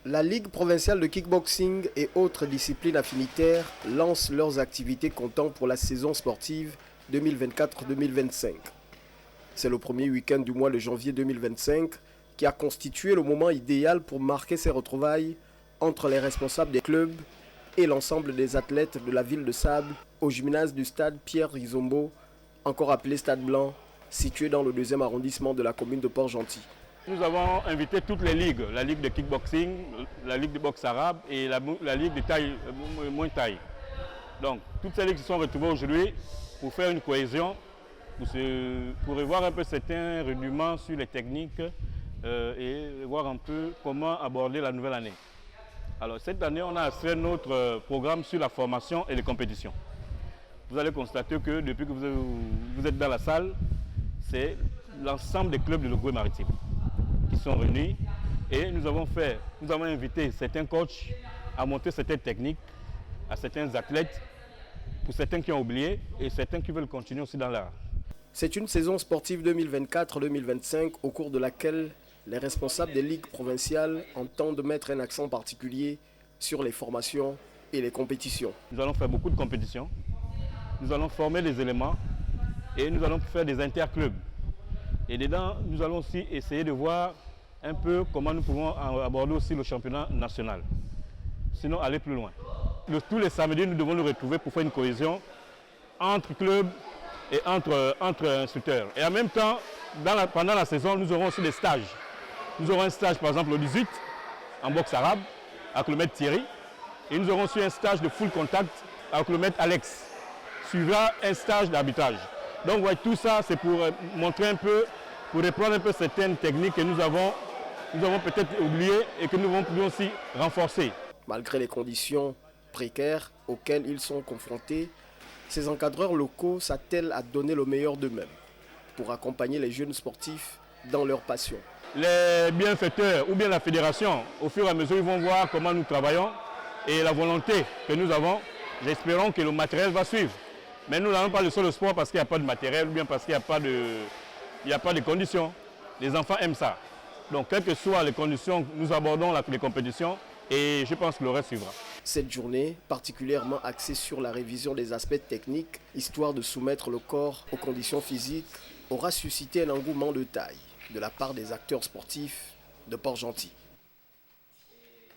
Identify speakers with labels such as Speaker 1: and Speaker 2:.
Speaker 1: La Ligue provinciale de kickboxing et autres disciplines affinitaires lance leurs activités comptant pour la saison sportive 2024-2025. C'est le premier week-end du mois de janvier 2025 qui a constitué le moment idéal pour marquer ces retrouvailles entre les responsables des clubs et l'ensemble des athlètes de la ville de Sable au gymnase du stade Pierre Rizombo, encore appelé Stade Blanc, situé dans le 2e arrondissement de la commune de Port-Gentil.
Speaker 2: Nous avons invité toutes les ligues, la ligue de kickboxing, la ligue de boxe arabe et la ligue de taille, Muay Thai. Donc, toutes ces ligues se sont retrouvées aujourd'hui pour faire une cohésion, pour revoir un peu certains rudiments sur les techniques et voir un peu comment aborder la nouvelle année. Alors, cette année, on a fait notre programme sur la formation et les compétitions. Vous allez constater que depuis que vous êtes dans la salle, c'est l'ensemble des clubs de l'Ogooué-Maritime qui sont réunis et nous avons invité certains coachs à monter certaines techniques à certains athlètes, pour certains qui ont oublié et certains qui veulent continuer aussi dans l'art.
Speaker 1: C'est une saison sportive 2024-2025 au cours de laquelle les responsables des ligues provinciales entendent mettre un accent particulier sur les formations et les compétitions.
Speaker 2: Nous allons faire beaucoup de compétitions, nous allons former des éléments et nous allons faire des interclubs. Et dedans, nous allons aussi essayer de voir un peu comment nous pouvons aborder aussi le championnat national. Sinon, aller plus loin. Tous les samedis, nous devons nous retrouver pour faire une cohésion entre clubs et entre instructeurs. Et en même temps, pendant la saison, nous aurons aussi des stages. Nous aurons un stage, par exemple, le 18, en boxe arabe, avec le maître Thierry. Et nous aurons aussi un stage de full contact avec le maître Alex. Suivra un stage d'arbitrage. Donc, ouais, tout ça, c'est pour montrer un peu, pour reprendre un peu certaines techniques que nous avons peut-être oubliées et que nous devons aussi renforcer.
Speaker 1: Malgré les conditions précaires auxquelles ils sont confrontés, ces encadreurs locaux s'attellent à donner le meilleur d'eux-mêmes pour accompagner les jeunes sportifs dans leur passion.
Speaker 2: Les bienfaiteurs ou bien la fédération, au fur et à mesure, ils vont voir comment nous travaillons et la volonté que nous avons. J'espère que le matériel va suivre. Mais nous n'allons pas le seul sport parce qu'il n'y a pas de matériel ou bien parce qu'il n'y a pas de conditions. Les enfants aiment ça. Donc, quelles que soient les conditions, nous abordons les compétitions et je pense que le reste suivra.
Speaker 1: Cette journée, particulièrement axée sur la révision des aspects techniques, histoire de soumettre le corps aux conditions physiques, aura suscité un engouement de taille de la part des acteurs sportifs de Port-Gentil.